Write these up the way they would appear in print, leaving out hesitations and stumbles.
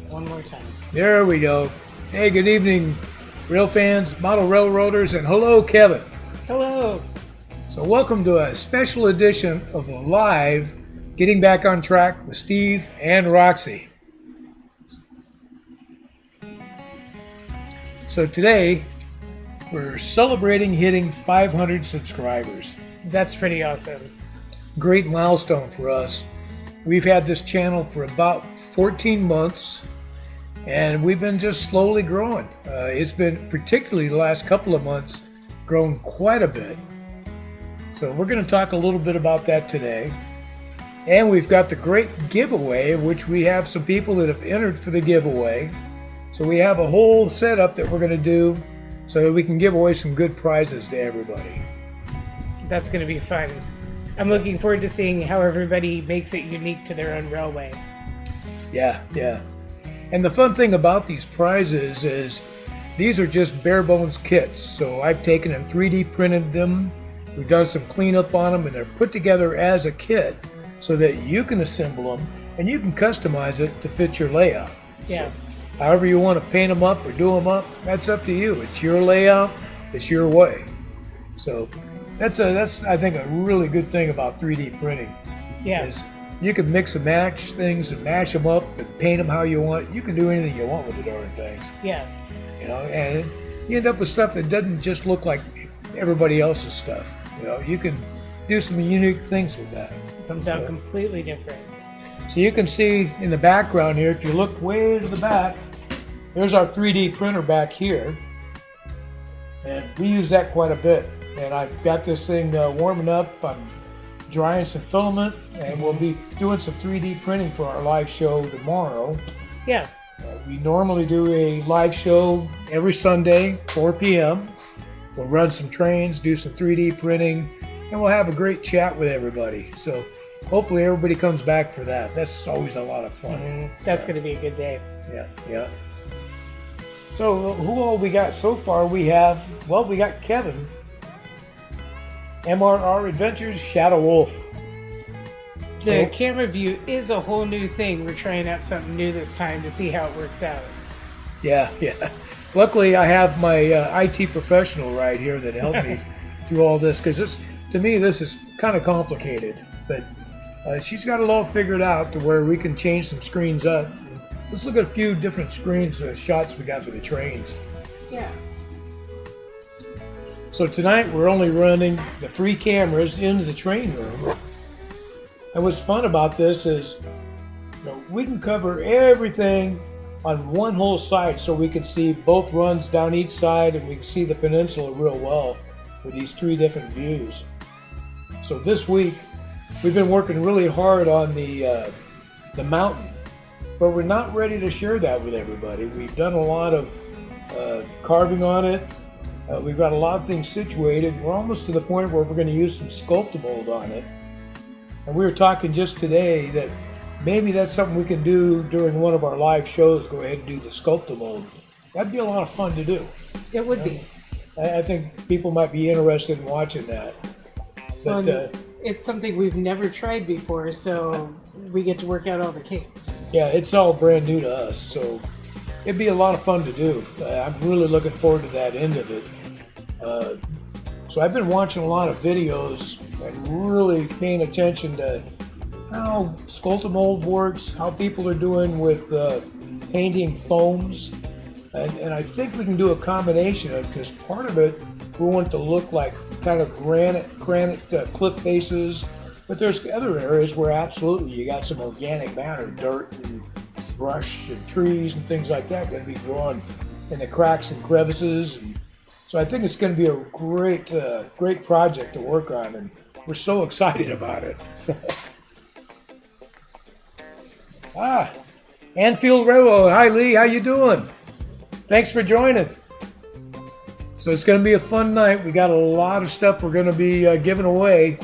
one more time. There we go. Hey, good evening, rail fans, model railroaders, and hello, Kevin. Hello. So welcome to a special edition of the Live Getting Back on Track with Steve and Roxy. So today, we're celebrating hitting 500 subscribers. That's pretty awesome. Great milestone for us. We've had this channel for about 14 months, and we've been just slowly growing. It's been, particularly the last couple of months, grown quite a bit. So we're going to talk a little bit about that today. And we've got the great giveaway, which we have some people that have entered for the giveaway. So we have a whole setup that we're going to do so that we can give away some good prizes to everybody. That's going to be fun. I'm looking forward to seeing how everybody makes it unique to their own railway. Yeah. And the fun thing about these prizes is these are just bare bones kits. So I've taken and 3D printed them. We've done some cleanup on them, and they're put together as a kit so that you can assemble them and you can customize it to fit your layout. Yeah. So, however you want to paint them up or do them up, that's up to you. It's your layout. It's your way. So that's I think a really good thing about 3D printing. Yeah. Is you can mix and match things and mash them up and paint them how you want. You can do anything you want with the darn things. Yeah. You know, and you end up with stuff that doesn't just look like everybody else's stuff. You know, you can do some unique things with that. It comes out completely different. So you can see in the background here, if you look way to the back, there's our 3D printer back here. And we use that quite a bit. And I've got this thing warming up. I'm drying some filament, and we'll be doing some 3D printing for our live show tomorrow. Yeah. We normally do a live show every Sunday, 4 p.m. We'll run some trains, do some 3D printing, and we'll have a great chat with everybody. So hopefully everybody comes back for that. That's always a lot of fun. Mm-hmm. That's going to be a good day. Yeah. So who all we got so far? We got Kevin. MRR Adventures, Shadow Wolf. The camera view is a whole new thing. We're trying out something new this time to see how it works out. Yeah. Luckily, I have my IT professional right here that helped me through all this, because to me, this is kind of complicated. But she's got it all figured out to where we can change some screens up. Let's look at a few different screens, shots we got for the trains. Yeah. So tonight we're only running the 3 cameras into the train room. And what's fun about this is, we can cover everything on one whole side, so we can see both runs down each side, and we can see the peninsula real well with these 3 different views. So this week we've been working really hard on the mountain, but we're not ready to share that with everybody. We've done a lot of carving on it. We've got a lot of things situated. We're almost to the point where we're going to use some Sculptamold on it. And we were talking just today that maybe that's something we can do during one of our live shows, go ahead and do the Sculptamold. That'd be a lot of fun to do. It would be. I think people might be interested in watching that. But it's something we've never tried before, so we get to work out all the kinks. Yeah, it's all brand new to us, so it'd be a lot of fun to do. I'm really looking forward to that end of it. So I've been watching a lot of videos and really paying attention to how Sculptamold works, how people are doing with painting foams. And I think we can do a combination of, because part of it, we want it to look like kind of granite cliff faces. But there's other areas where absolutely you got some organic matter, dirt and brush and trees and things like that going to be growing in the cracks and crevices. And so I think it's going to be a great project to work on, and we're so excited about it. So. Anfield Railroad. Hi, Lee. How you doing? Thanks for joining. So it's going to be a fun night. We got a lot of stuff we're going to be giving away.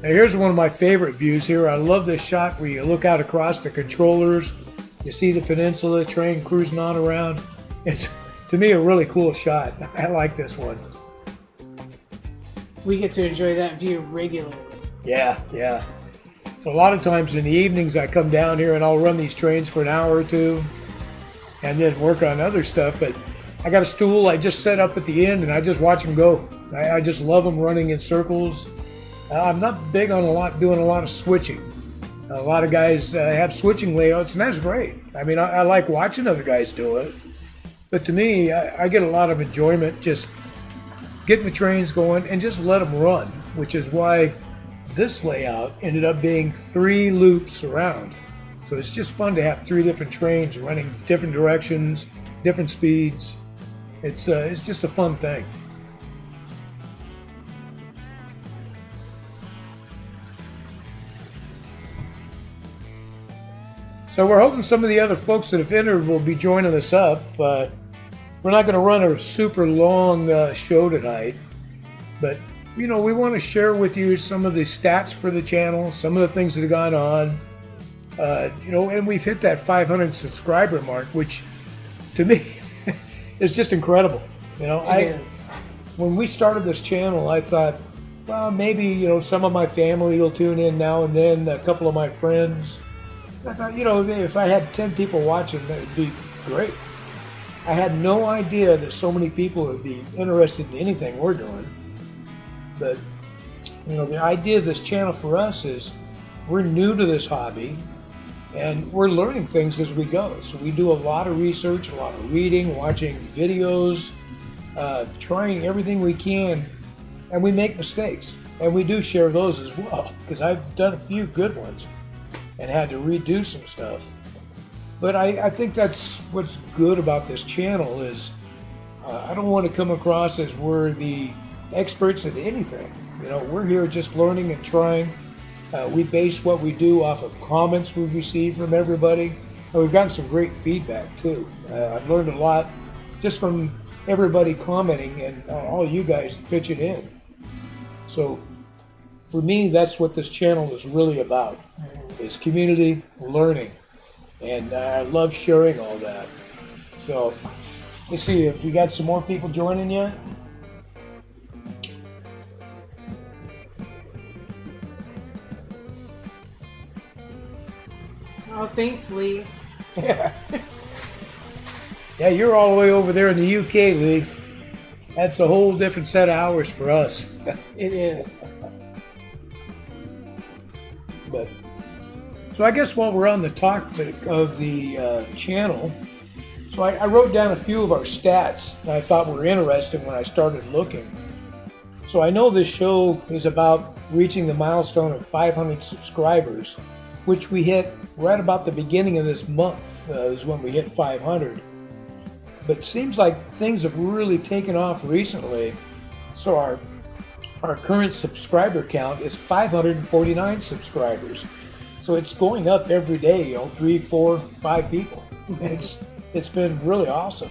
Now here's one of my favorite views here. I love this shot where you look out across the controllers. You see the peninsula, train cruising on around. It's, to me, a really cool shot. I like this one. We get to enjoy that view regularly. Yeah, yeah. So a lot of times in the evenings I come down here and I'll run these trains for an hour or two and then work on other stuff. But I got a stool I just set up at the end and I just watch them go. I just love them running in circles. I'm not big on doing a lot of switching. A lot of guys have switching layouts, and that's great. I mean, I like watching other guys do it. But to me, I get a lot of enjoyment just getting the trains going and just let them run, which is why this layout ended up being 3 loops around. So it's just fun to have 3 different trains running different directions, different speeds. It's just a fun thing. So we're hoping some of the other folks that have entered will be joining us up. We're not going to run a super long show tonight, but we want to share with you some of the stats for the channel, some of the things that have gone on. And we've hit that 500 subscriber mark, which to me is just incredible. It is. When we started this channel, I thought, well, maybe some of my family will tune in now and then, a couple of my friends. I thought, if I had 10 people watching, that would be great. I had no idea that so many people would be interested in anything we're doing. But, the idea of this channel for us is we're new to this hobby and we're learning things as we go. So we do a lot of research, a lot of reading, watching videos, trying everything we can, and we make mistakes. And we do share those as well, because I've done a few good ones and had to redo some stuff. But I think that's what's good about this channel is I don't want to come across as we're the experts at anything. We're here just learning and trying. We base what we do off of comments we receive from everybody. And we've gotten some great feedback too. I've learned a lot just from everybody commenting and all you guys pitching in. So for me, that's what this channel is really about, is community learning. And I love sharing all that. So let's see if we got some more people joining yet. Oh, thanks, Lee. Yeah, you're all the way over there in the UK, Lee. That's a whole different set of hours for us. It is. So I guess while we're on the topic of the channel, so I wrote down a few of our stats that I thought were interesting when I started looking. So I know this show is about reaching the milestone of 500 subscribers, which we hit right about the beginning of this month is when we hit 500. But it seems like things have really taken off recently. So our current subscriber count is 549 subscribers. So it's going up every day, 3, 4, 5 people. It's been really awesome.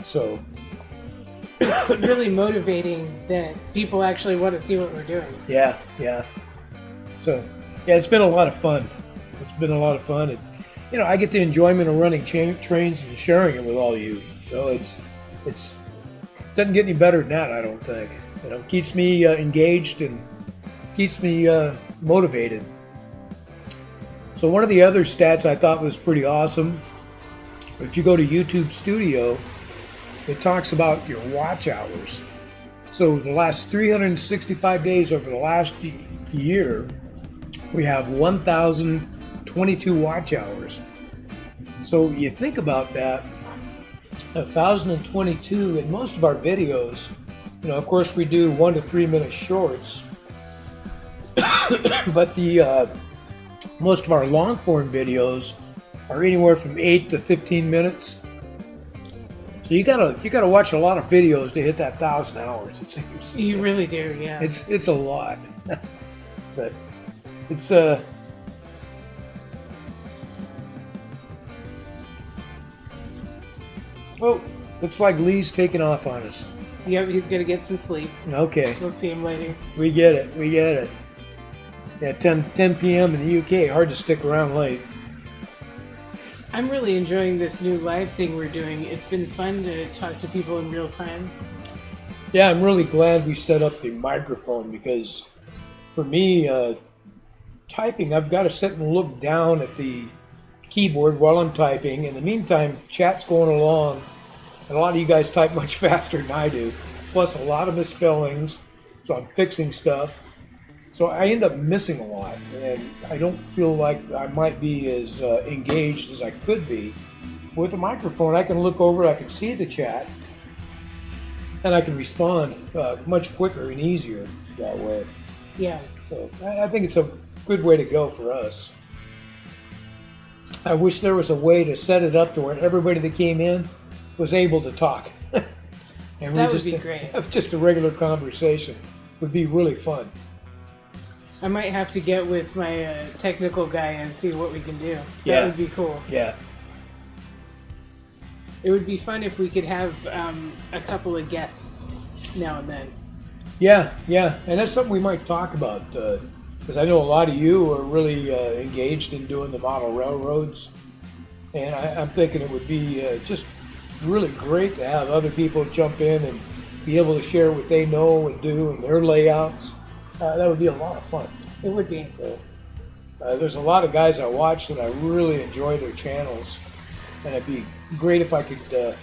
So it's really motivating that people actually want to see what we're doing. Yeah. So yeah, it's been a lot of fun. It's been a lot of fun. And, I get the enjoyment of running trains and sharing it with all you. So it's doesn't get any better than that, I don't think. Keeps me engaged and keeps me motivated. So one of the other stats I thought was pretty awesome. If you go to YouTube Studio, it talks about your watch hours. So the last 365 days over the last year, we have 1,022 watch hours. So you think about that, 1,022 in most of our videos. Of course we do 1 to 3 minute shorts, but most of our long form videos are anywhere from 8 to 15 minutes. So you gotta watch a lot of videos to hit that 1,000 hours. It seems. You really do, yeah. It's a lot, but it's Oh, looks like Lee's taking off on us. Yep, he's gonna get some sleep. Okay. We'll see him later. We get it. Yeah, 10 p.m. in the UK. Hard to stick around late. I'm really enjoying this new live thing we're doing. It's been fun to talk to people in real time. Yeah, I'm really glad we set up the microphone because for me, typing, I've got to sit and look down at the keyboard while I'm typing. In the meantime, chat's going along, and a lot of you guys type much faster than I do, plus a lot of misspellings, so I'm fixing stuff. So I end up missing a lot, and I don't feel like I might be as engaged as I could be. With a microphone, I can look over, I can see the chat, and I can respond much quicker and easier that way. Yeah. So I think it's a good way to go for us. I wish there was a way to set it up to where everybody that came in was able to talk. And that would be great. Just a regular conversation would be really fun. I might have to get with my technical guy and see what we can do. Yeah. That would be cool. Yeah. It would be fun if we could have a couple of guests now and then. Yeah, and that's something we might talk about, because I know a lot of you are really engaged in doing the model railroads, and I'm thinking it would be just really great to have other people jump in and be able to share what they know and do and their layouts. That would be a lot of fun. It would be. So, there's a lot of guys I watch that I really enjoy their channels, and it'd be great if I could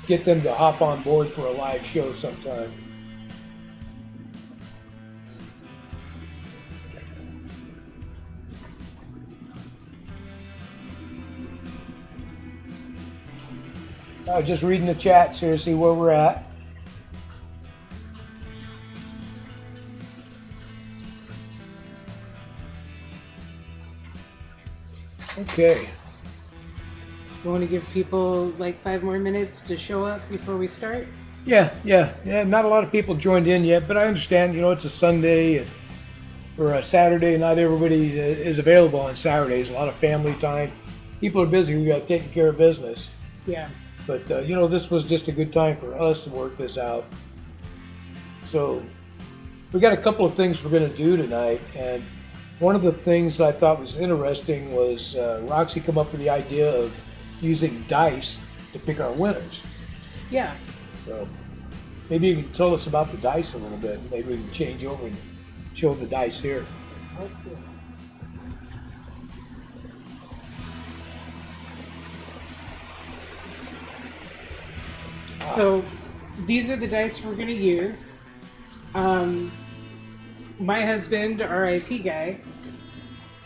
get them to hop on board for a live show sometime. Just reading the chats here, see where we're at. Okay. You want to give people like 5 more minutes to show up before we start? Yeah. Not a lot of people joined in yet, but I understand, it's a Sunday or a Saturday. Not everybody is available on Saturdays. A lot of family time. People are busy. We got taking care of business. Yeah. But, this was just a good time for us to work this out. So we got a couple of things we're going to do tonight. And one of the things I thought was interesting was Roxy come up with the idea of using dice to pick our winners. Yeah. So maybe you can tell us about the dice a little bit. Maybe we can change over and show the dice here. Let's see. So these are the dice we're going to use. My husband, our IT guy,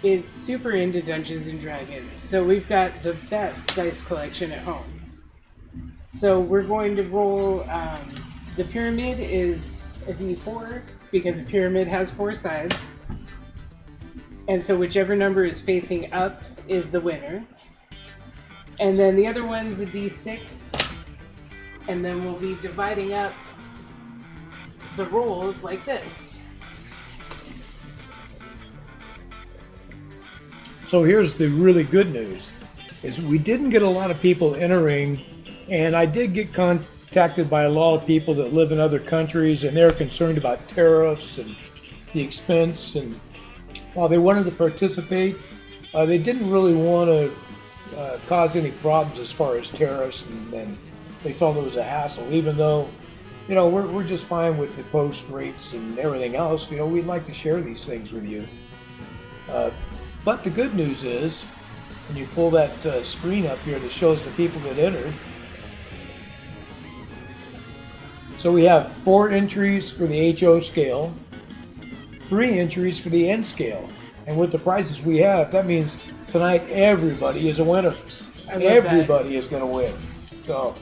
is super into Dungeons and Dragons. So we've got the best dice collection at home. So we're going to roll, the pyramid is a D4 because a pyramid has 4 sides. And so whichever number is facing up is the winner. And then the other one's a D6. And then we'll be dividing up the rolls like this. So here's the really good news, is we didn't get a lot of people entering, and I did get contacted by a lot of people that live in other countries, and they're concerned about tariffs and the expense, and while they wanted to participate, they didn't really want to cause any problems as far as tariffs, and they felt it was a hassle, even though, we're just fine with the post rates and everything else. We'd like to share these things with you. But the good news is, when you pull that screen up here that shows the people that entered, so we have 4 entries for the HO scale, 3 entries for the N scale. And with the prizes we have, that means tonight everybody is a winner. Everybody is going to win. So,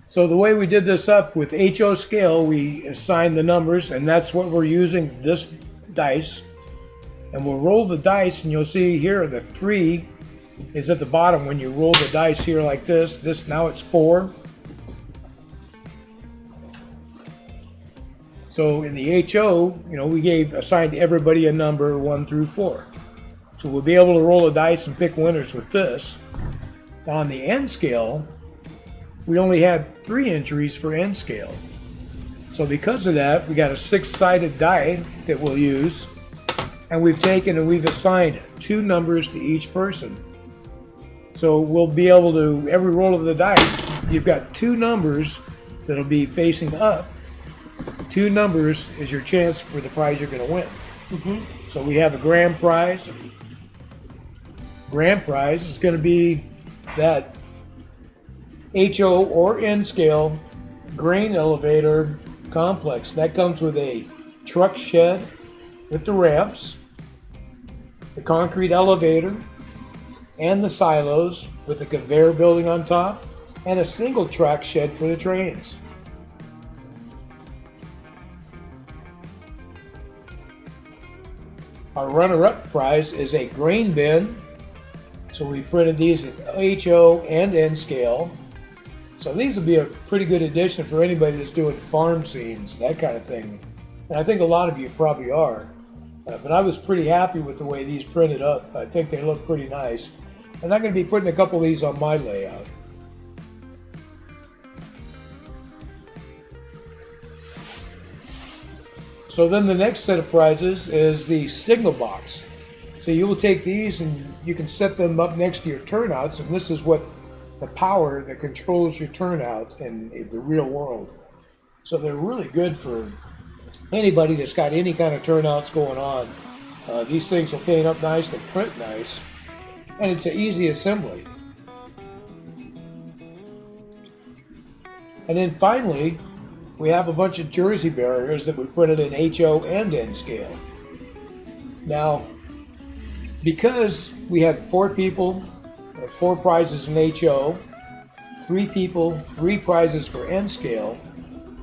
so the way we did this up with HO scale, we assigned the numbers, and that's what we're using, this dice. And we'll roll the dice, and you'll see here the 3 is at the bottom. When you roll the dice here like this now it's 4. So in the HO, we assigned everybody a number 1 through 4. So we'll be able to roll the dice and pick winners with this. On the N scale, we only had 3 entries for N scale. So because of that, we got a 6-sided die that we'll use, and we've taken and we've assigned 2 numbers to each person. So we'll be able to, every roll of the dice, you've got two numbers that'll be facing up. Two numbers is your chance for the prize you're going to win. Mm-hmm. So we have a grand prize. Grand prize is going to be that HO or N scale grain elevator complex. That comes with a truck shed with the ramps, the concrete elevator, and the silos with the conveyor building on top, and a single track shed for the trains. Our runner-up prize is a grain bin. So we printed these at HO and N scale. So these will be a pretty good addition for anybody that's doing farm scenes, that kind of thing. And I think a lot of you probably are. But I was pretty happy with the way these printed up. I think they look pretty nice. And I'm going to be putting a couple of these on my layout. So then the next set of prizes is the signal box. So you will take these and you can set them up next to your turnouts, and this is what the power that controls your turnout in the real world. So they're really good for anybody that's got any kind of turnouts going on. These things will paint up nice, they print nice, and it's an easy assembly. And then finally, we have a bunch of jersey barriers that we printed in HO and N scale. Now, because we had 4 people, 4 prizes in HO, 3 people, 3 prizes for N scale,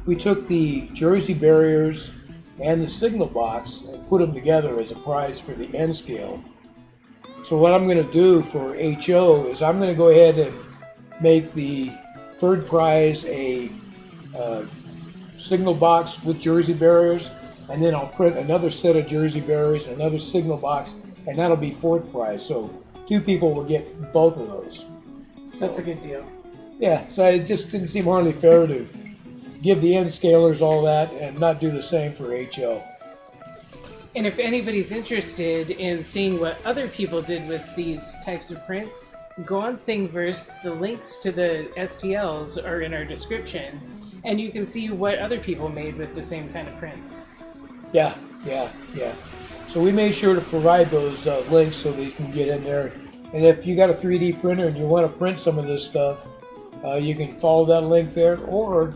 we took the jersey barriers and the signal box and put them together as a prize for the N scale. So what I'm going to do for HO is I'm going to go ahead and make the third prize a signal box with jersey barriers, and then I'll print another set of jersey barriers and another signal box, and that'll be 4th prize. So 2 people will get both of those. That's a good deal. Yeah, so it just didn't seem hardly fair to give the N scalers all that and not do the same for HO. And if anybody's interested in seeing what other people did with these types of prints, go on Thingiverse. The links to the STLs are in our description, and you can see what other people made with the same kind of prints. Yeah. So we made sure to provide those links so that you can get in there. And if you got a 3D printer and you want to print some of this stuff, you can follow that link there. Or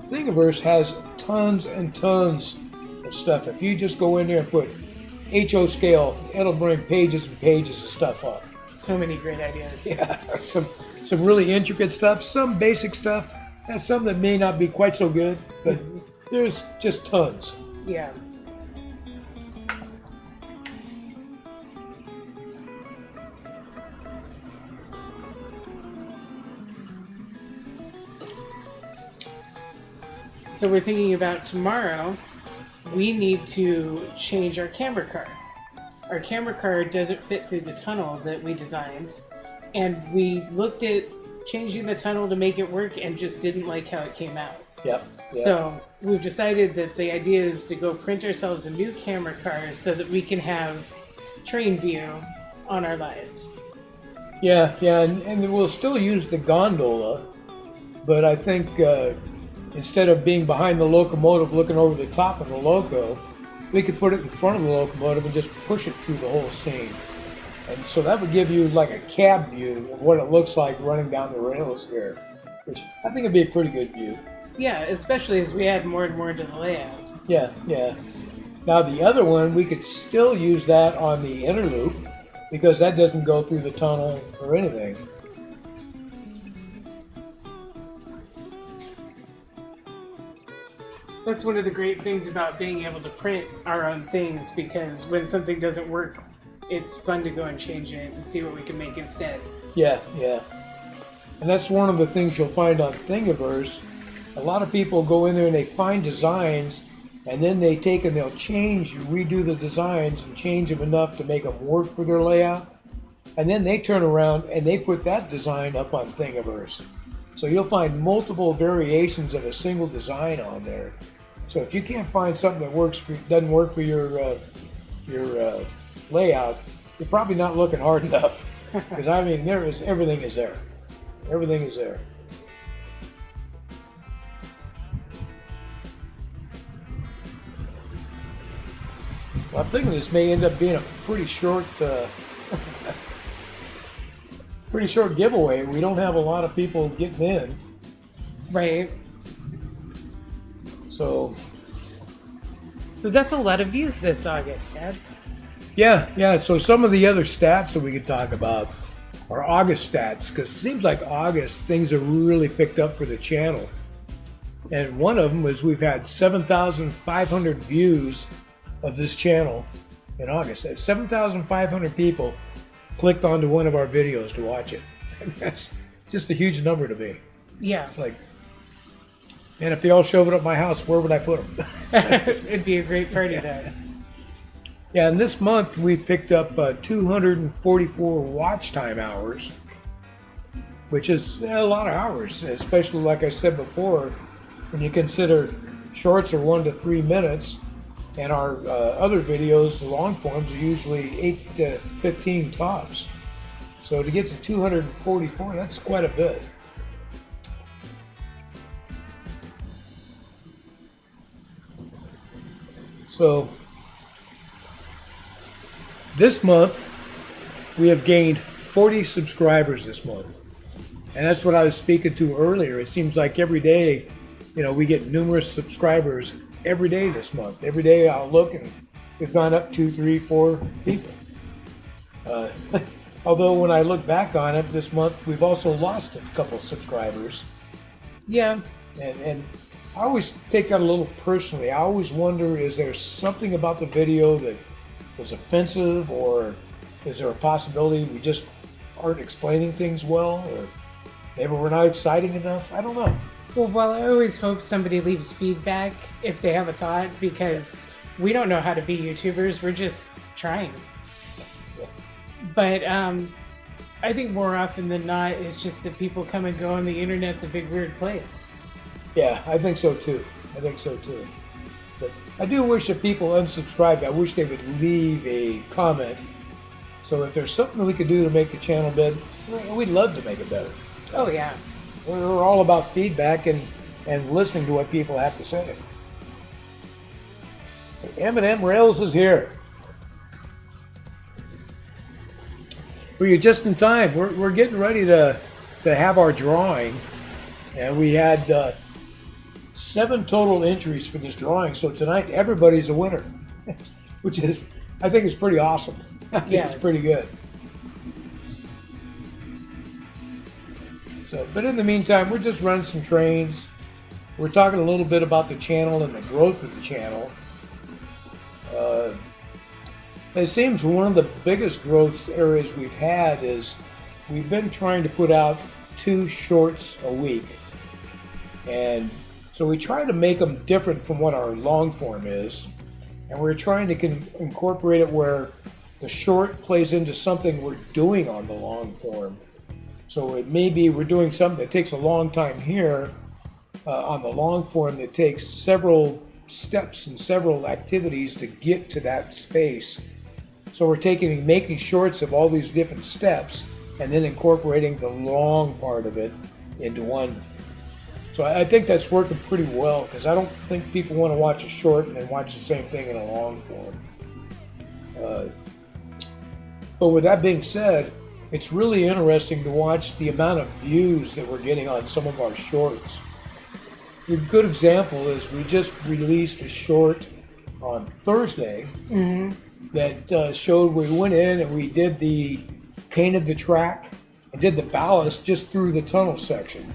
Thingiverse has tons and tons of stuff. If you just go in there and put HO scale, it'll bring pages and pages of stuff up. So many great ideas. Yeah, some really intricate stuff, some basic stuff, and some that may not be quite so good, but there's just tons. Yeah. So we're thinking about tomorrow, we need to change our camera car. Our camera car doesn't fit through the tunnel that we designed, and we looked at changing the tunnel to make it work and just didn't like how it came out. Yep. So we've decided that the idea is to go print ourselves a new camera car so that we can have train view on our lives. Yeah, and we'll still use the gondola, but I think instead of being behind the locomotive looking over the top of the loco, we could put it in front of the locomotive and just push it through the whole scene. And so that would give you like a cab view of what it looks like running down the rails here, which I think would be a pretty good view. Yeah, especially as we add more and more to the layout. Yeah. Now the other one, we could still use that on the inner loop because that doesn't go through the tunnel or anything. That's one of the great things about being able to print our own things, because when something doesn't work, it's fun to go and change it and see what we can make instead. Yeah. And that's one of the things you'll find on Thingiverse. A lot of people go in there and they find designs, and then they take and they'll redo the designs and change them enough to make them work for their layout. And then they turn around and they put that design up on Thingiverse. So you'll find multiple variations of a single design on there. So if you can't find something that doesn't work for your layout, you're probably not looking hard enough. Because I mean, everything is there. Everything is there. Well, I'm thinking this may end up being a pretty short giveaway. We don't have a lot of people getting in. Right. So that's a lot of views this August, Dad. yeah. So some of the other stats that we could talk about are August stats, because it seems like August things are really picked up for the channel. And one of them was we've had 7,500 views of this channel in August. 7,500 people clicked onto one of our videos to watch it. That's just a huge number to me. Yeah. It's like, and if they all showed up at my house, where would I put them? It'd be a great party then. Yeah, and this month we picked up 244 watch time hours, which is a lot of hours, especially like I said before, when you consider shorts are 1 to 3 minutes, and our other videos, the long forms, are usually 8 to 15 tops. So to get to 244, that's quite a bit. So this month, we have gained 40 subscribers this month. And that's what I was speaking to earlier. It seems like every day, we get numerous subscribers every day this month. Every day I'll look and we've gone up 2, 3, 4 people. Although when I look back on it this month, we've also lost a couple subscribers. Yeah. And I always take that a little personally. I always wonder, is there something about the video that was offensive, or is there a possibility we just aren't explaining things well, or maybe we're not exciting enough? I don't know. Well, I always hope somebody leaves feedback if they have a thought, because we don't know how to be YouTubers. We're just trying. But I think more often than not, it's just that people come and go, and the internet's a big weird place. Yeah, I think so too. But I do wish that people unsubscribed, I wish they would leave a comment. So if there's something we could do to make the channel better, we'd love to make it better. Oh, yeah. We're all about feedback and listening to what people have to say. So M&M Rails is here. We're just in time. We're getting ready to have our drawing, and we had 7 total entries for this drawing. So tonight everybody's a winner, which is, I think, is pretty awesome. I think it's pretty good. So, but in the meantime, we're just running some trains. We're talking a little bit about the channel and the growth of the channel. It seems one of the biggest growth areas we've had is we've been trying to put out 2 shorts a week. And so we try to make them different from what our long form is. And we're trying to incorporate it where the short plays into something we're doing on the long form. So it may be we're doing something that takes a long time here on the long form that takes several steps and several activities to get to that space. So we're making shorts of all these different steps and then incorporating the long part of it into one. So I think that's working pretty well, because I don't think people want to watch a short and then watch the same thing in a long form. But with that being said, it's really interesting to watch the amount of views that we're getting on some of our shorts. A good example is we just released a short on Thursday that showed we went in and we painted the track and did the ballast just through the tunnel section,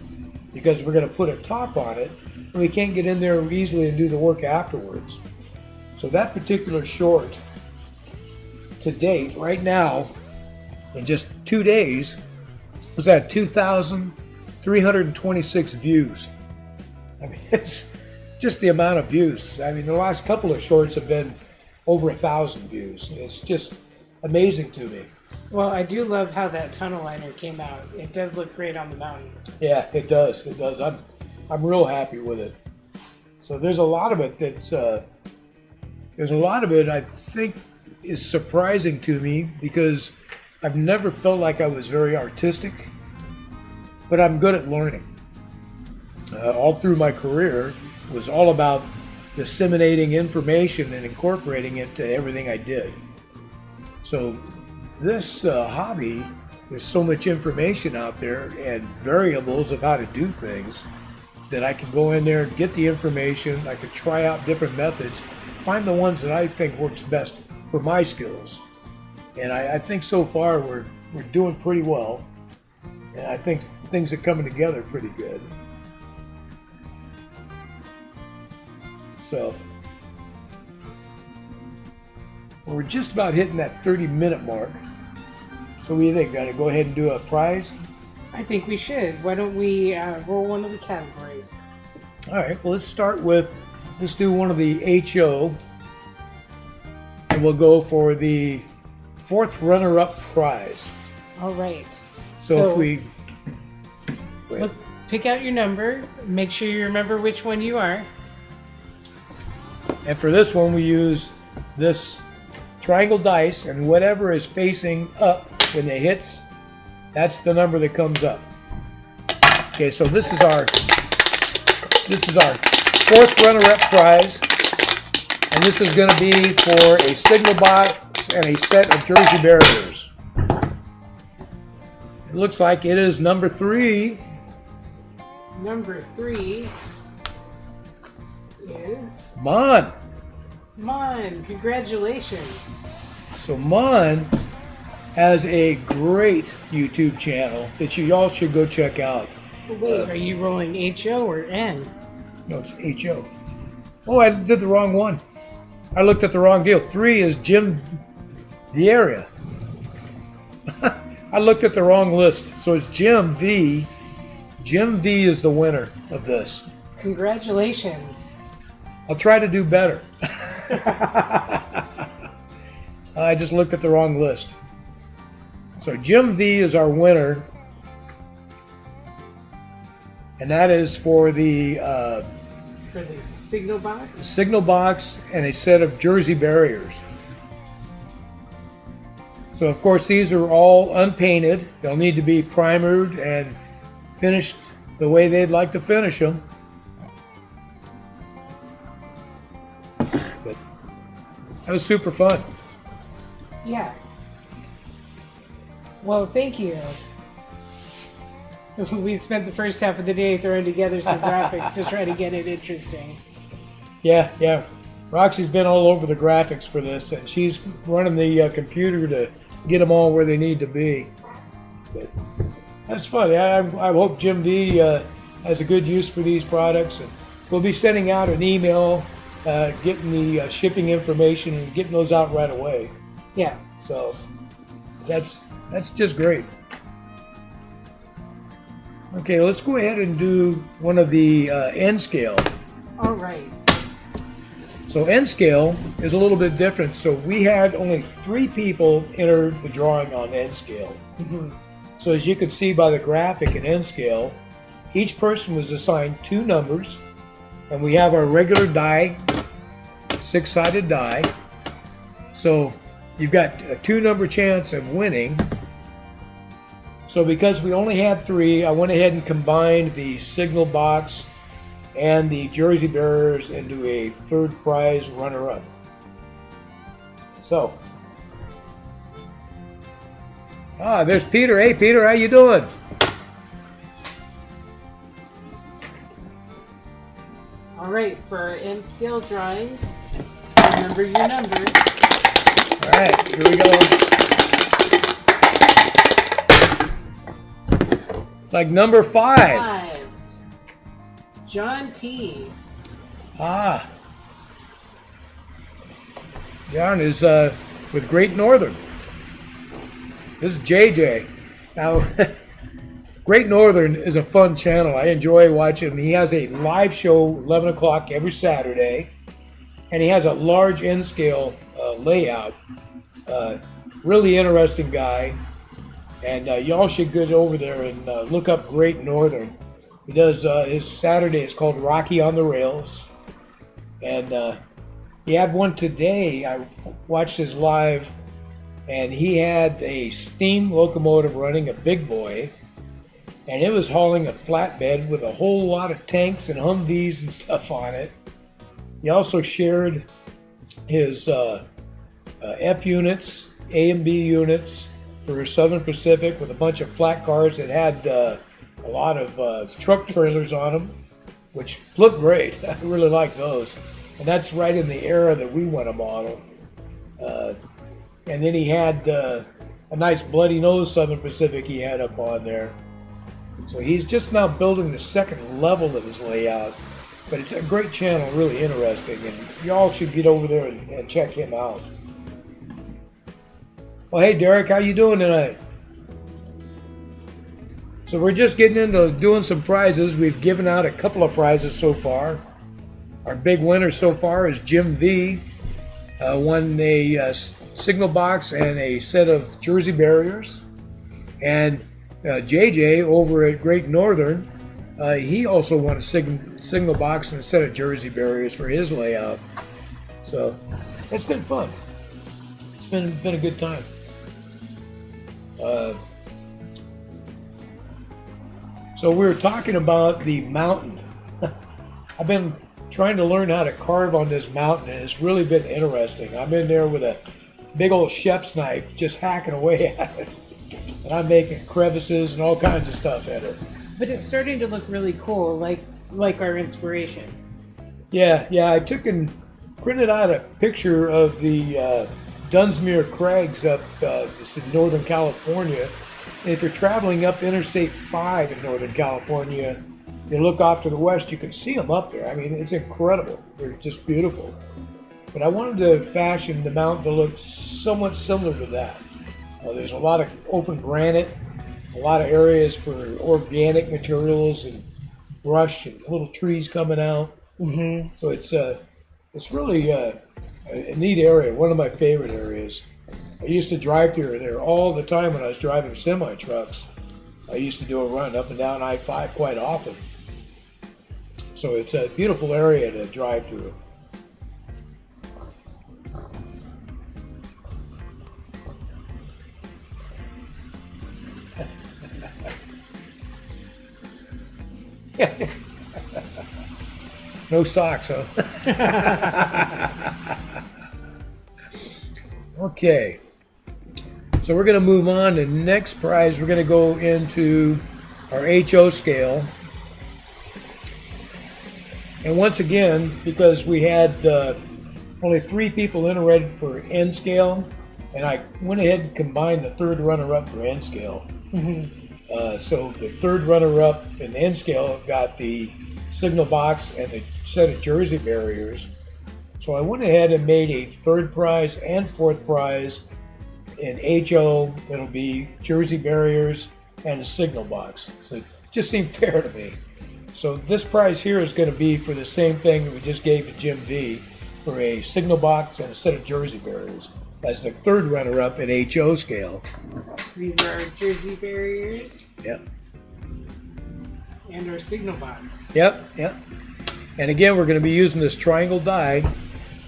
because we're going to put a top on it and we can't get in there easily and do the work afterwards. So that particular short to date, right now, in just 2 days, was at 2,326 views. I mean, it's just the amount of views. I mean, the last couple of shorts have been over 1,000 views. It's just amazing to me. Well, I do love how that tunnel liner came out. It does look great on the mountain. Yeah, it does. It does. I'm real happy with it. So there's a lot of it I think is surprising to me, because I've never felt like I was very artistic, but I'm good at learning. All through my career was all about disseminating information and incorporating it to everything I did. So this hobby, there's so much information out there and variables of how to do things that I can go in there, get the information, I could try out different methods, find the ones that I think works best for my skills. And I think so far we're doing pretty well. And I think things are coming together pretty good. So we're just about hitting that 30-minute mark. So what do you think? Got to go ahead and do a prize? I think we should. Why don't we roll one of the categories? All right. Well, let's do one of the HO. And we'll go for the 4th runner-up prize. All right. So if we... Look, pick out your number. Make sure you remember which one you are. And for this one, we use this triangle dice, and whatever is facing up when it hits, that's the number that comes up. Okay, so this is our 4th runner-up prize, and this is going to be for a signal box and a set of Jersey barriers. It looks like it is number 3. Number 3 is Mon. Mon. Congratulations. So Mon has a great YouTube channel that you all should go check out. Wait, are you rolling HO or N? No, it's HO. Oh, I did the wrong one. I looked at the wrong deal. 3 is Jim Vieira. I looked at the wrong list. So it's Jim V. Jim V is the winner of this. Congratulations. I'll try to do better. I just looked at the wrong list. So Jim V is our winner. And that is for the signal box? Signal box and a set of Jersey barriers. So of course these are all unpainted. They'll need to be primered and finished the way they'd like to finish them. But that was super fun. Yeah. Well, thank you. We spent the first half of the day throwing together some graphics to try to get it interesting. Yeah. Roxy's been all over the graphics for this, and she's running the computer to get them all where they need to be. But that's funny. I hope Jim V has a good use for these products, and we'll be sending out an email, getting the shipping information and getting those out right away. Yeah. So that's just great. Okay, let's go ahead and do one of the N scale. All right. So N scale is a little bit different. So we had only 3 people enter the drawing on N scale. Mm-hmm. So as you can see by the graphic in N scale, each person was assigned 2 numbers, and we have our regular die, 6-sided die. So you've got a 2-number chance of winning. So because we only had 3, I went ahead and combined the signal box and the Jersey barriers into a 3rd prize runner-up. So, there's Peter. Hey, Peter, how you doing? All right, for our N scale drawing, remember your numbers. All right, here we go. It's like number 5. 5. John T. John is with Great Northern. This is JJ. Now, Great Northern is a fun channel. I enjoy watching him. He has a live show 11 o'clock every Saturday, and he has a large N-scale layout. Really interesting guy. And y'all should get over there and look up Great Northern. He does, his Saturday is called Rocky on the Rails. And he had one today. I watched his live and he had a steam locomotive running, a big boy, and it was hauling a flatbed with a whole lot of tanks and Humvees and stuff on it. He also shared his F units, A and B units for Southern Pacific with a bunch of flat cars that had a lot of truck trailers on them, which looked great. I really like those. And that's right in the era that we want to model. And then he had a nice bloody nose Southern Pacific he had up on there. So he's just now building the second level of his layout. But it's a great channel, really interesting. And y'all should get over there and check him out. Well, hey, Derek, how you doing tonight? So we're just getting into doing some prizes. We've given out a couple of prizes so far. Our big winner so far is Jim V. Won a signal box and a set of Jersey barriers. And JJ over at Great Northern, he also won a signal box and a set of Jersey barriers for his layout. So it's been fun. It's been a good time. So we were talking about the mountain. I've been trying to learn how to carve on this mountain, and it's really been interesting. I'm in there with a big old chef's knife just hacking away at it. And I'm making crevices and all kinds of stuff at it. But it's starting to look really cool, like our inspiration. Yeah, I took and printed out a picture of the Dunsmuir Crags up it's in Northern California. And if you're traveling up Interstate 5 in Northern California, you look off to the west, you can see them up there. I mean, it's incredible. They're just beautiful. But I wanted to fashion the mountain to look somewhat similar to that. There's a lot of open granite, a lot of areas for organic materials and brush and little trees coming out. Mm-hmm. So it's really a neat area, one of my favorite areas. I used to drive through there all the time when I was driving semi-trucks. I used to do a run up and down I-5 quite often. So it's a beautiful area to drive through. No socks, huh? Okay. So we're going to move on to the next prize. We're going to go into our HO scale. And once again, because we had only 3 people entered for N scale, and I went ahead and combined the third runner-up for N scale. Mm-hmm. So the third runner-up in N scale got the signal box and the set of Jersey barriers. So I went ahead and made a third prize and fourth prize in HO. It'll be Jersey barriers and a signal box. So it just seemed fair to me. So this prize here is going to be for the same thing that we just gave to Jim V, for a signal box and a set of Jersey barriers. That's the third runner-up in HO scale. These are our Jersey barriers. Yep. And our signal box. Yep. And again, we're going to be using this triangle die.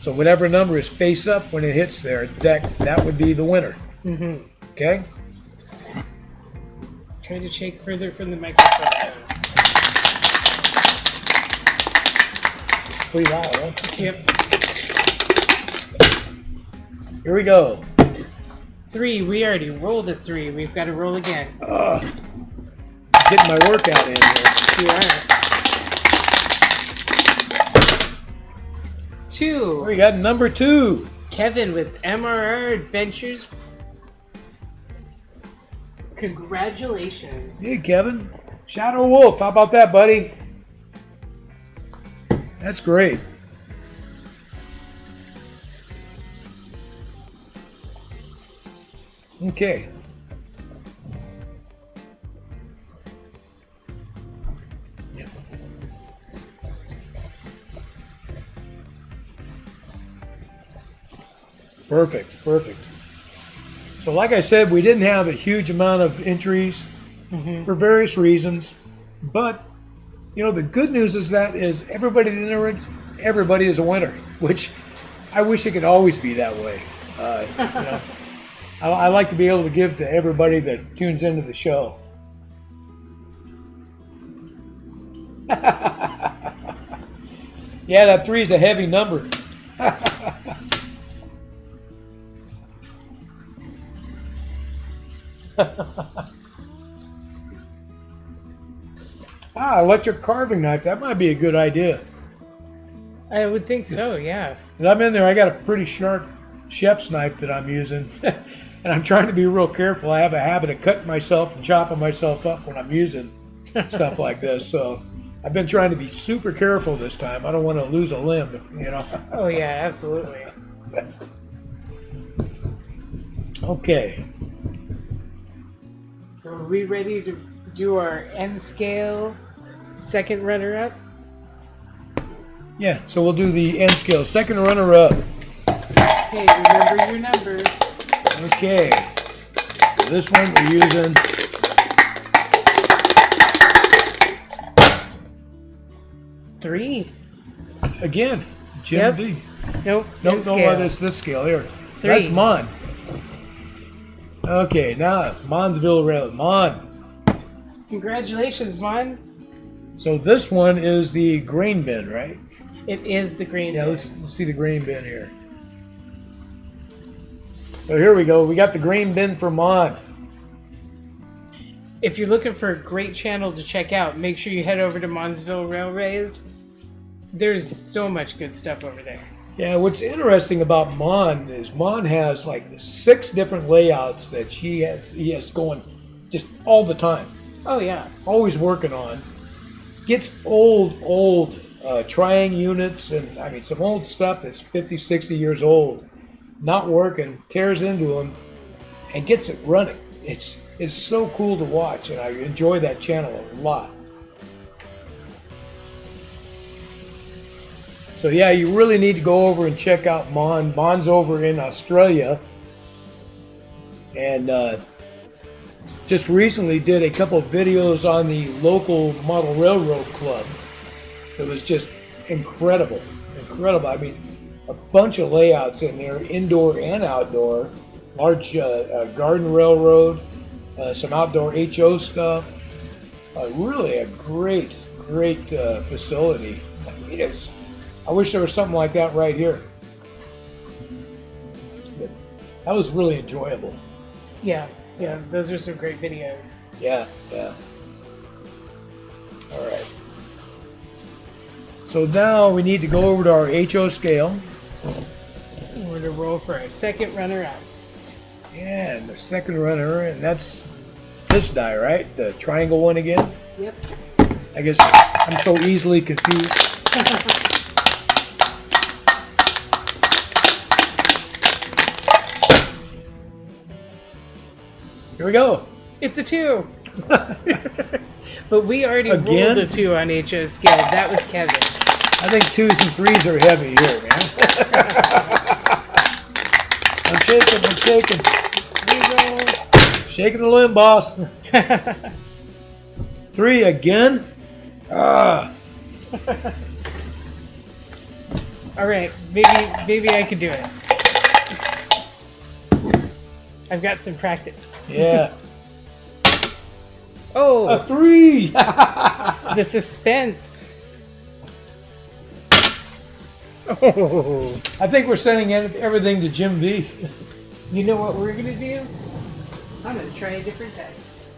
So whatever number is face up when it hits there, that would be the winner. Mm-hmm. Okay? Try to shake further from the microphone. Pretty loud, huh? Yep. Here we go. 3. We already rolled a 3. We've got to roll again. Getting my workout in here. You are. 2. We got number 2. Kevin with MRR Adventures. Congratulations. Hey, Kevin. Shadow Wolf. How about that, buddy? That's great. Okay. Yeah. Perfect. So like I said, we didn't have a huge amount of entries for various reasons, but you know, the good news is everybody that entered, everybody is a winner, which I wish it could always be that way. You know, I like to be able to give to everybody that tunes into the show. Yeah, that 3 is a heavy number. Electric carving knife. That might be a good idea. I would think so, yeah. And I'm in there. I got a pretty sharp chef's knife that I'm using. And I'm trying to be real careful. I have a habit of cutting myself and chopping myself up when I'm using stuff like this. So I've been trying to be super careful this time. I don't want to lose a limb, you know. Oh, yeah, absolutely. Okay. So are we ready to do our N scale second runner-up? Yeah, so we'll do the N scale. Second runner-up. Okay, remember your numbers. Okay. So this one we're using 3. again. Jim Yep. V. Nope. No, N scale. this scale here. 3. That's Mon. Okay, now Monsville Rail. Mon. Congratulations, Mon. So this one is the grain bin, right? It is the green. Yeah, let's see the grain bin here. So here we go. We got the grain bin for Mon. If you're looking for a great channel to check out, make sure you head over to Monsville Railways. There's so much good stuff over there. Yeah, what's interesting about Mon is Mon has like 6 different layouts that he has going just all the time. Oh, yeah. Always working on. Gets old triang units and I mean some old stuff that's 50, 60 years old, not working, tears into them and gets it running. It's so cool to watch and I enjoy that channel a lot. So yeah, you really need to go over and check out Mon. Mon's over in Australia and just recently did a couple of videos on the local model railroad club. It was just incredible. I mean, a bunch of layouts in there, indoor and outdoor. Large garden railroad, some outdoor HO stuff. Really a great facility. I mean, I wish there was something like that right here. But that was really enjoyable. Yeah, those are some great videos. Yeah. All right. So now we need to go over to our HO scale. We're going to roll for our second runner-up. Yeah, and the second runner, and that's this die, right? The triangle one again? Yep. I guess I'm so easily confused. Here we go. It's a 2. But we already Again? rolled a 2 on HO scale. That was Kevin. I think 2s and 3s are heavy here, man. I'm shaking. Shaking the limb, boss. 3 again? Ah. All right, maybe I can do it. I've got some practice. Yeah. Oh, A 3! the suspense. Oh. I think we're sending everything to Jim V. You know what we're gonna do? I'm gonna try a different dice.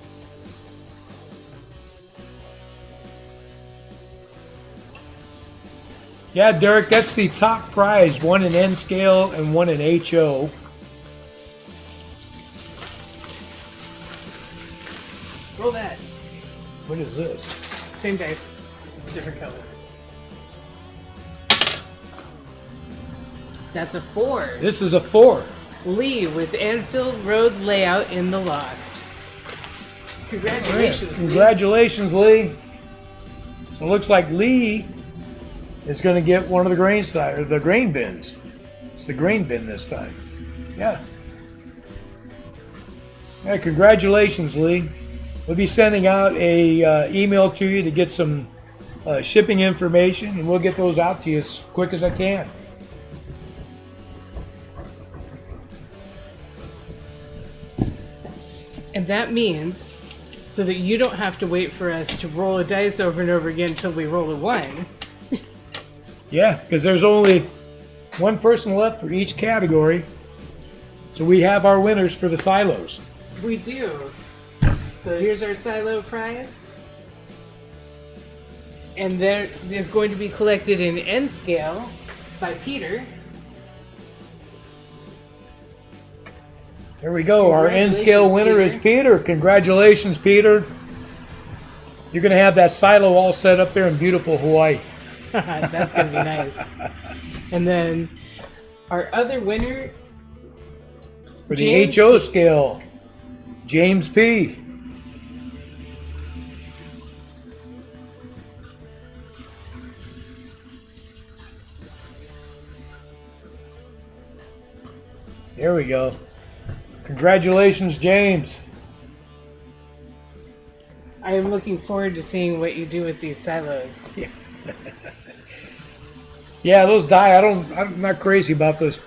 Yeah, Derek, that's the top prize. 1 in N scale and 1 in HO. Roll that. What is this? Same dice, different color. That's a 4. This is a 4. Lee with Anfield Road layout in the loft. Congratulations, Lee. Congratulations, Lee. So it looks like Lee is going to get one of the the grain bins. It's the grain bin this time. Yeah. Yeah, congratulations, Lee. We'll be sending out a email to you to get some shipping information, and we'll get those out to you as quick as I can. And that means, so that you don't have to wait for us to roll a dice over and over again until we roll a 1. Yeah, because there's only one person left for each category. So we have our winners for the silos. We do. So here's our silo prize. And there is going to be collected in N scale by Peter. There we go. Our N-scale winner is Peter. Congratulations, Peter. You're going to have that silo all set up there in beautiful Hawaii. That's going to be nice. And then our other winner for the HO scale, James P. There we go. Congratulations, James. I am looking forward to seeing what you do with these silos. Yeah, yeah, those die. I'm not crazy about those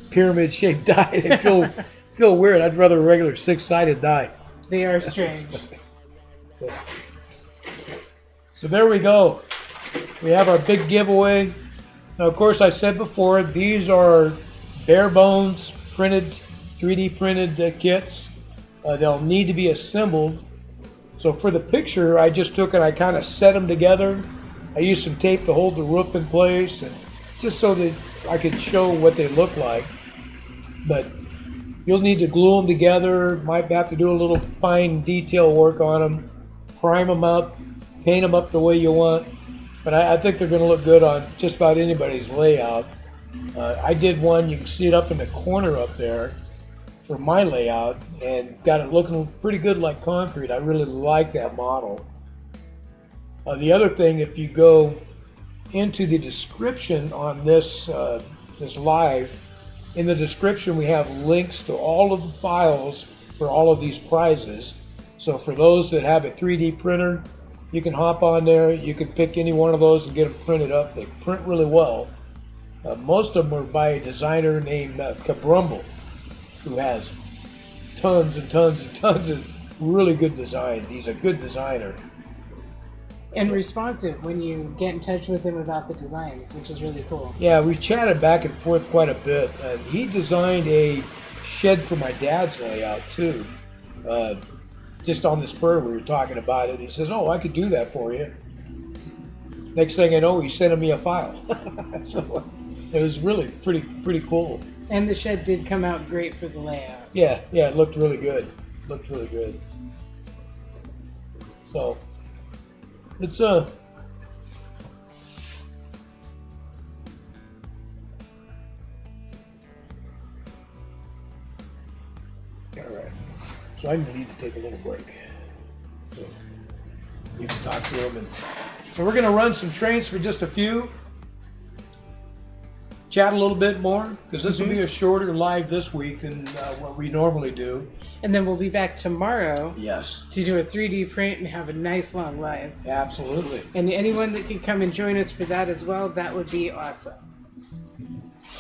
pyramid-shaped die. They feel weird. I'd rather a regular 6-sided die. They are strange. So there we go. We have our big giveaway. Now, of course, I said before, these are bare bones printed, 3D printed kits. They'll need to be assembled. So for the picture, I just took and I kind of set them together. I used some tape to hold the roof in place, and just so that I could show what they look like. But you'll need to glue them together. Might have to do a little fine detail work on them, prime them up, paint them up the way you want. But I think they're going to look good on just about anybody's layout. I did one, you can see it up in the corner up there for my layout, and got it looking pretty good like concrete. I really like that model. The other thing, if you go into the description on this this live, in the description we have links to all of the files for all of these prizes. So for those that have a 3D printer, you can hop on there, you can pick any one of those and get them printed up. They print really well. Most of them are by a designer named Cabrumble, who has tons and tons and tons of really good design. He's a good designer. And responsive when you get in touch with him about the designs, which is really cool. Yeah, we chatted back and forth quite a bit. He designed a shed for my dad's layout too. Just on the spur, we were talking about it. He says, "Oh, I could do that for you." Next thing I know, he's sending me a file. So it was really pretty cool. And the shed did come out great for the layout. Yeah, it looked really good. Looked really good. So it's all right. So I'm gonna need to take a little break. So you can talk to him, and so we're gonna run some trains for just a few. Chat a little bit more, because this will be a shorter live this week than what we normally do. And then we'll be back tomorrow. Yes. To do a 3D print and have a nice long live. Absolutely. And anyone that can come and join us for that as well, that would be awesome.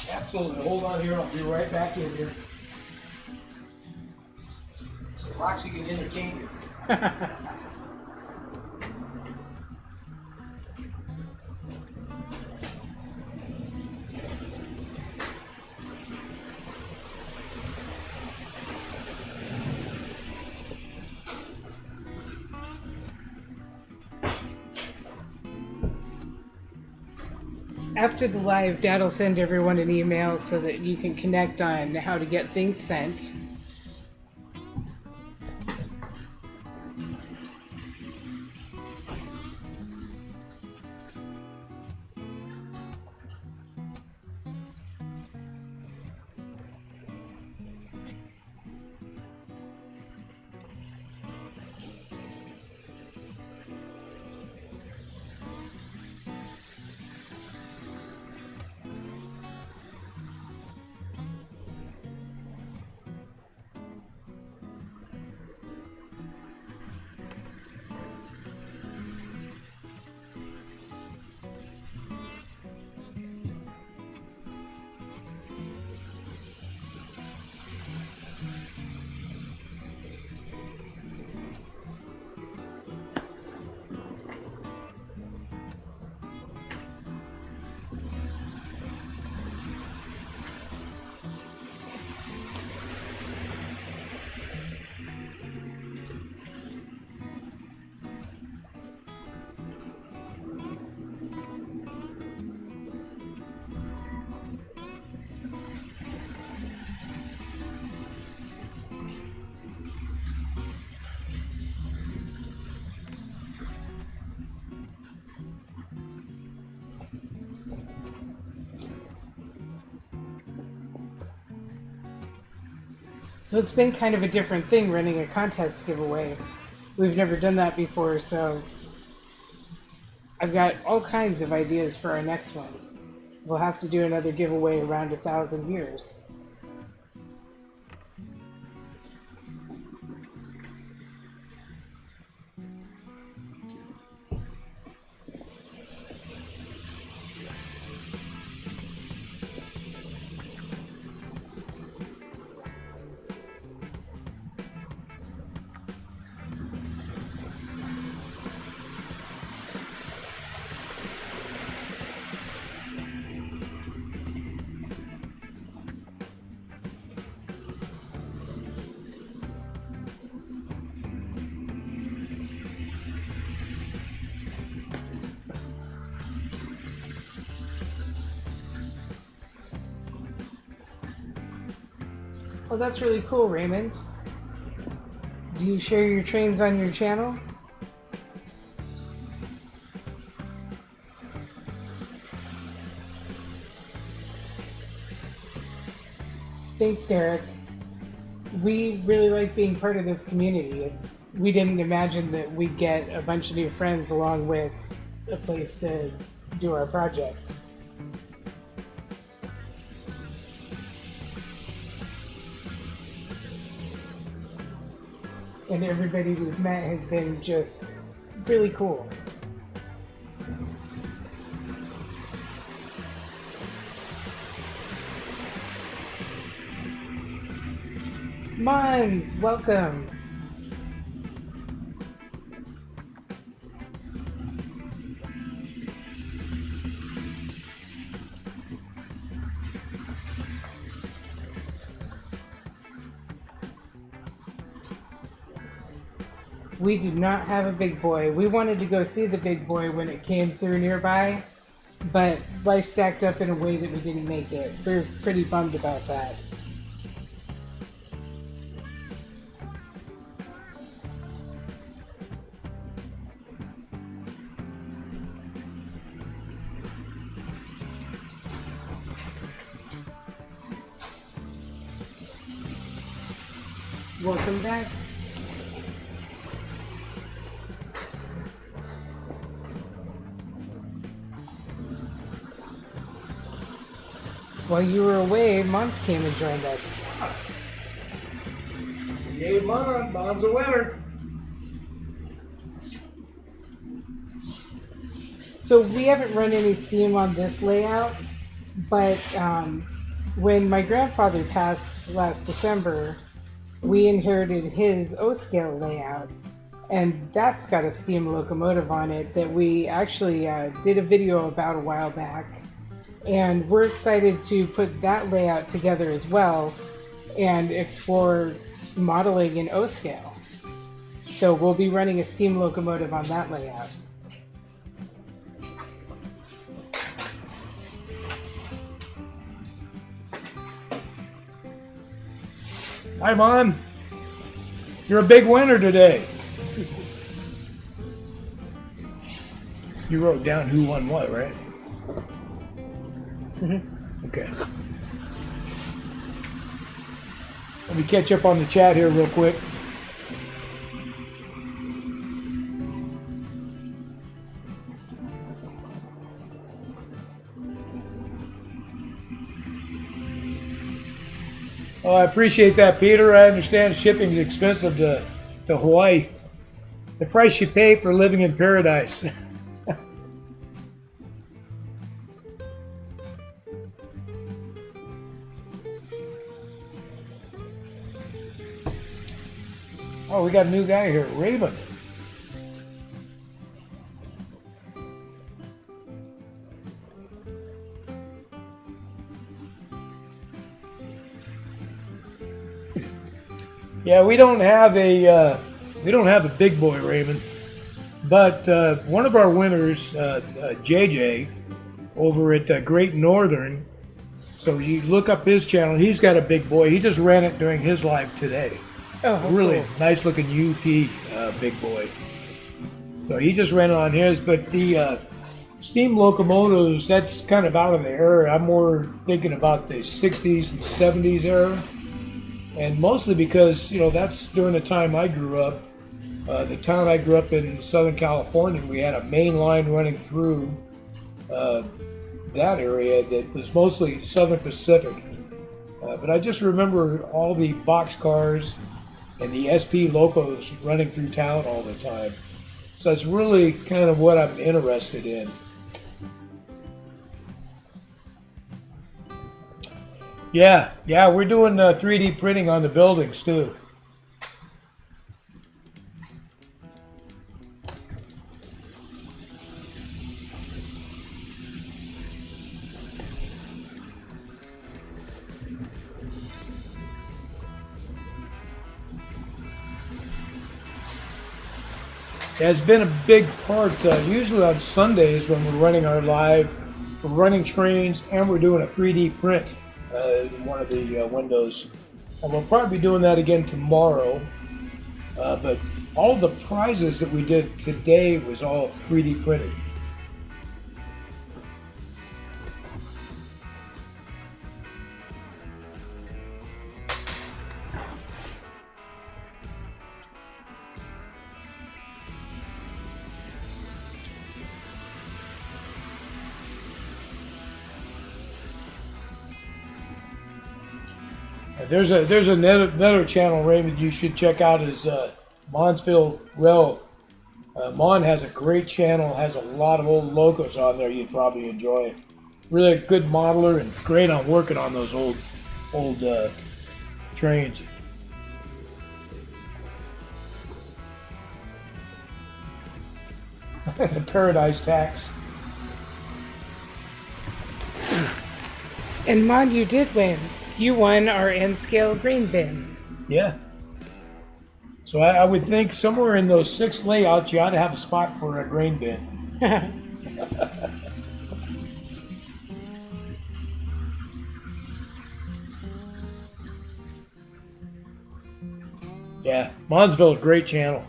Absolutely. Hold on here. I'll be right back in here. So Roxy can entertain you. After the live, Dad will send everyone an email so that you can connect on how to get things sent. So it's been kind of a different thing running a contest giveaway. We've never done that before, so I've got all kinds of ideas for our next one. We'll have to do another giveaway around 1,000 years. Oh, that's really cool, Raymond. Do you share your trains on your channel? Thanks, Derek. We really like being part of this community. We didn't imagine that we'd get a bunch of new friends along with a place to do our project. And everybody we've met has been just really cool. Mons, welcome. We do not have a big boy. We wanted to go see the big boy when it came through nearby, but life stacked up in a way that we didn't make it. We're pretty bummed about that. Welcome back. While you were away, Mons came and joined us. Yay, Mon's a winner. So we haven't run any steam on this layout, but when my grandfather passed last December, we inherited his O-scale layout, and that's got a steam locomotive on it that we actually did a video about a while back. And we're excited to put that layout together as well and explore modeling in O-scale. So we'll be running a steam locomotive on that layout. Hi, Mon. You're a big winner today. You wrote down who won what, right? Mm-hmm. Okay. Let me catch up on the chat here real quick. Oh, I appreciate that, Peter. I understand shipping is expensive to Hawaii. The price you pay for living in paradise. Oh, we got a new guy here, Raven. Yeah, we don't have a big boy, Raymond, but one of our winners, JJ, over at Great Northern. So you look up his channel. He's got a big boy. He just ran it during his live today. Oh, really cool. Nice looking UP big boy. So he just ran it on his, but the steam locomotives, that's kind of out of the era. I'm more thinking about the 60s and 70s era. and mostly because that's during the time I grew up. The town I grew up in Southern California, we had a main line running through that area that was mostly Southern Pacific. But I just remember all the boxcars and the SP locos running through town all the time. So it's really kind of what I'm interested in. Yeah, we're doing 3D printing on the buildings too. It's been a big part, usually on Sundays when we're running our live, we're running trains and we're doing a 3D print in one of the windows. And we'll probably be doing that again tomorrow. But all the prizes that we did today was all 3D printed. There's another channel, Raymond, you should check out is Monsville Rel. Mon has a great channel, has a lot of old logos on there you'd probably enjoy. Really a good modeler and great on working on those old trains. The Paradise Tax. And Mon, you did win. You won our N-scale green bin. Yeah. So I would think somewhere in those 6 layouts you ought to have a spot for a grain bin. Yeah, Monsville, great channel.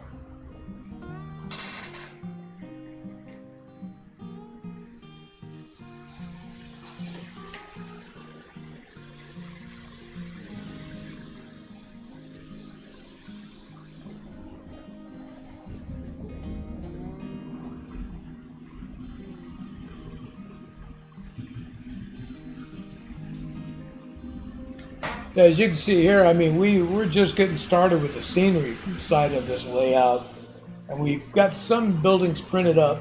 As you can see here, I mean, we're just getting started with the scenery side of this layout, and we've got some buildings printed up.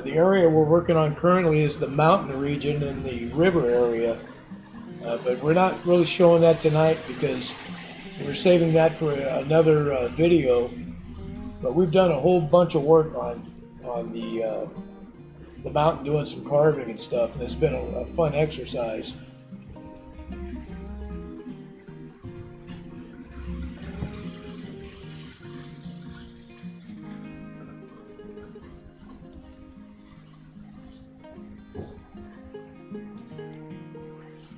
The area we're working on currently is the mountain region and the river area, but we're not really showing that tonight because we're saving that for another video. But we've done a whole bunch of work on the mountain, doing some carving and stuff, and it's been a fun exercise.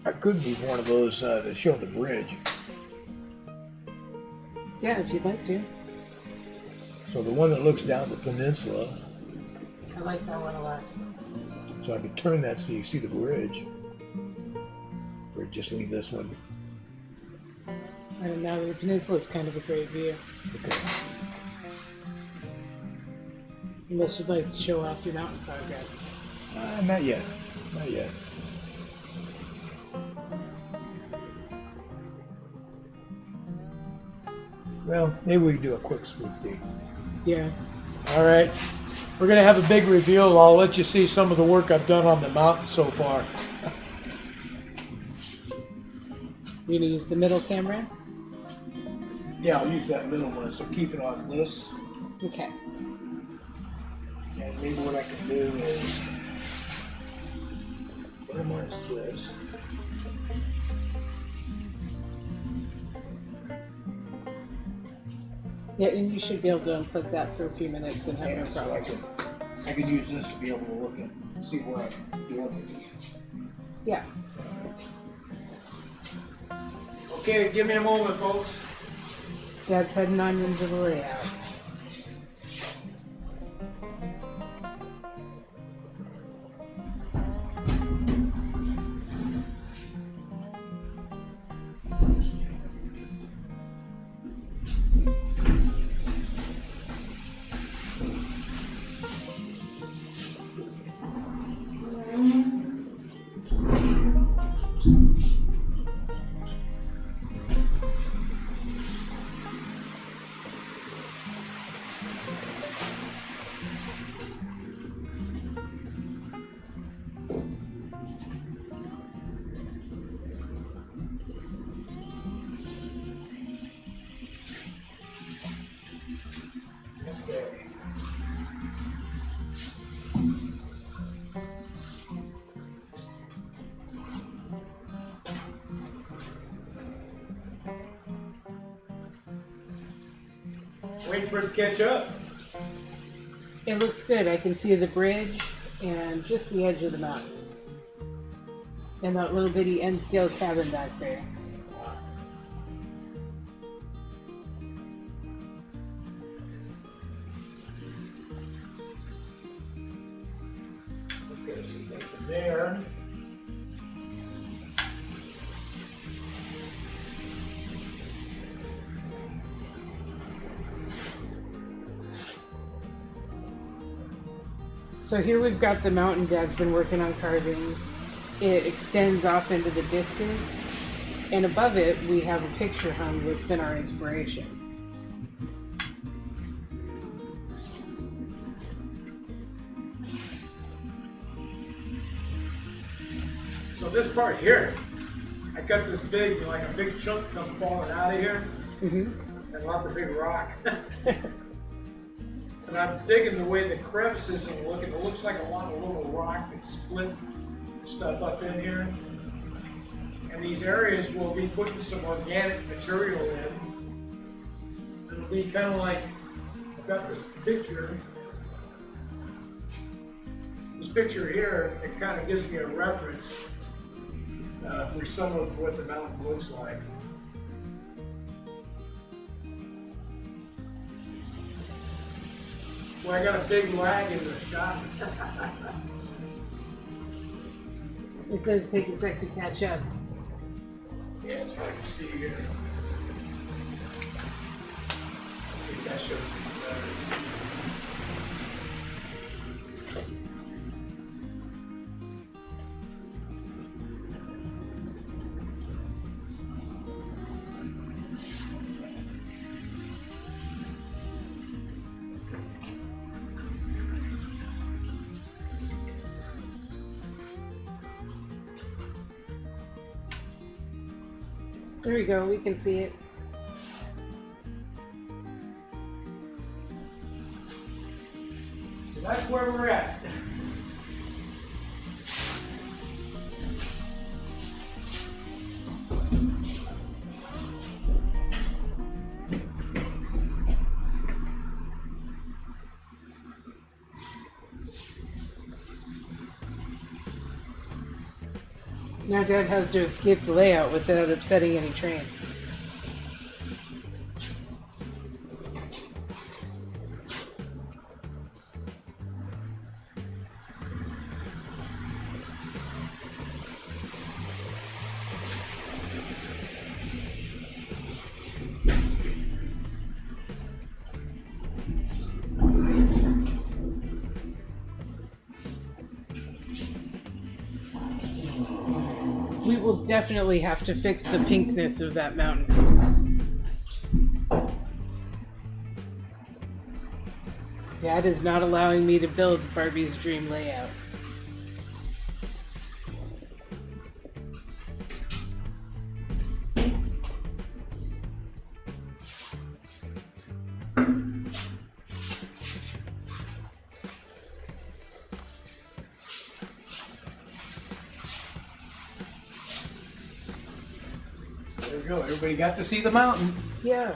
I could be one of those that show the bridge. Yeah, if you'd like to. So the one that looks down the peninsula. I like that one a lot. So I could turn that so you see the bridge. Or just leave this one. I don't know, the peninsula is kind of a great view. Okay. Unless you'd like to show off your mountain progress. Not yet. Not yet. Well, maybe we can do a quick sneak peek. Yeah. All right. We're going to have a big reveal. I'll let you see some of the work I've done on the mountain so far. You're going to use the middle camera? Yeah, I'll use that middle one. So keep it on this. Okay. And maybe what I can do is minimize this. Yeah, and you should be able to unplug that for a few minutes and have no So problem. I can use this to be able to look at, see where I'm doing it. Yeah. Okay, give me a moment, folks. Dad's heading on into the layout. Waiting for it to catch up. It looks good. I can see the bridge and just the edge of the mountain. And that little bitty N-scale cabin back there. Okay, so take from there. So here we've got the mountain Dad's been working on carving. It extends off into the distance, and above it we have a picture hung that's been our inspiration. So this part here, I got this big, like a big chunk come falling out of here, and lots of big rock. And I'm digging the way the crevices are looking. It looks like a lot of little rock that split stuff up in here. And these areas will be putting some organic material in. It'll be kind of like, I've got this picture. This picture here, it kind of gives me a reference for some of what the mountain looks like. Well, I got a big lag in the shot. It does take a sec to catch up. Yeah, it's hard to see here. I think that shows you better. There we go, we can see it. So that's where we're at. Now Dad has to escape the layout without upsetting any trains. We will definitely have to fix the pinkness of that mountain. Dad is not allowing me to build Barbie's dream layout. There we go. Everybody got to see the mountain. Yeah.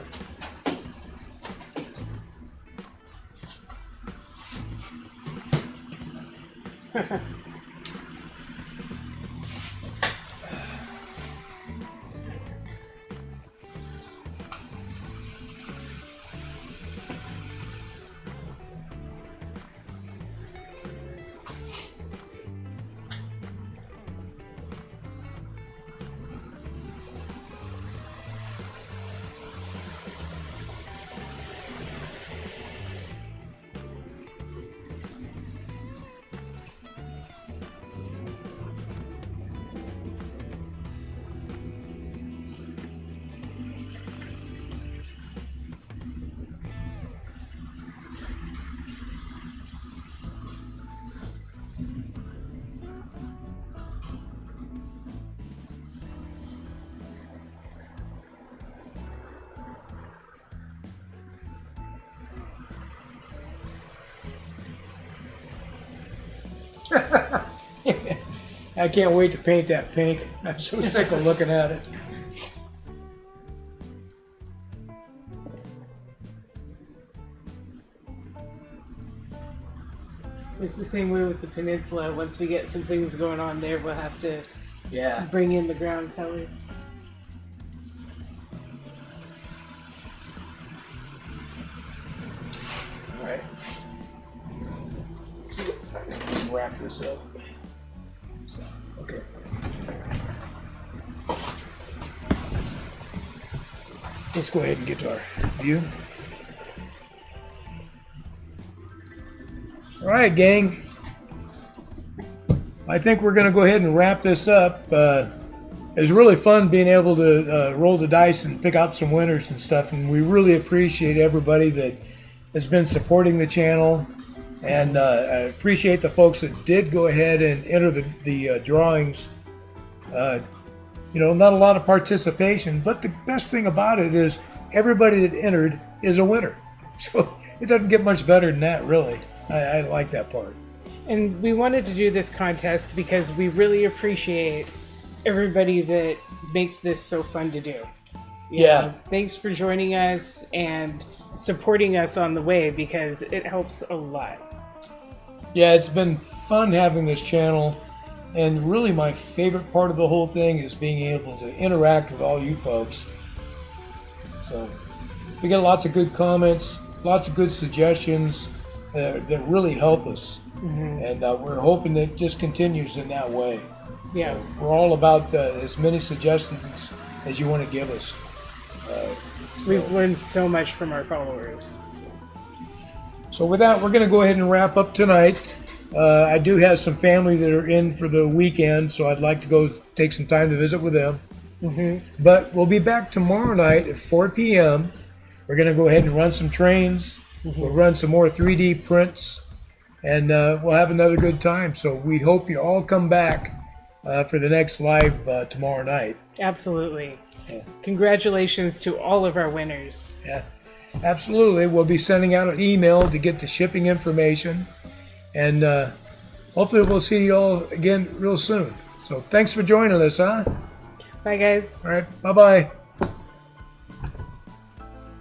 I can't wait to paint that pink. I'm so sick of looking at it. It's the same way with the peninsula. Once we get some things going on there, we'll have to Yeah. bring in the ground color. All right. Wrap this up. Okay. Let's go ahead and get to our view. All right, gang. I think we're going to go ahead and wrap this up. It's really fun being able to roll the dice and pick out some winners and stuff, and we really appreciate everybody that has been supporting the channel, and I appreciate the folks that did go ahead and enter the drawings. Not a lot of participation, but the best thing about it is everybody that entered is a winner. So it doesn't get much better than that, really. I like that part. And we wanted to do this contest because we really appreciate everybody that makes this so fun to do. Yeah. Thanks for joining us and supporting us on the way, because it helps a lot. Yeah, it's been fun having this channel, and really my favorite part of the whole thing is being able to interact with all you folks. So we get lots of good comments, lots of good suggestions that really help us. Mm-hmm. And we're hoping that it just continues in that way. Yeah. So we're all about as many suggestions as you want to give us. We've learned so much from our followers. So with that, we're going to go ahead and wrap up tonight. I do have some family that are in for the weekend, so I'd like to go take some time to visit with them. Mm-hmm. But we'll be back tomorrow night at 4 p.m. We're going to go ahead and run some trains. Mm-hmm. We'll run some more 3D prints, and we'll have another good time. So we hope you all come back for the next live tomorrow night. Absolutely. Yeah. Congratulations to all of our winners. Yeah, absolutely. We'll be sending out an email to get the shipping information, and hopefully we'll see you all again real soon. So thanks for joining us, huh? Bye, guys. All right, bye-bye.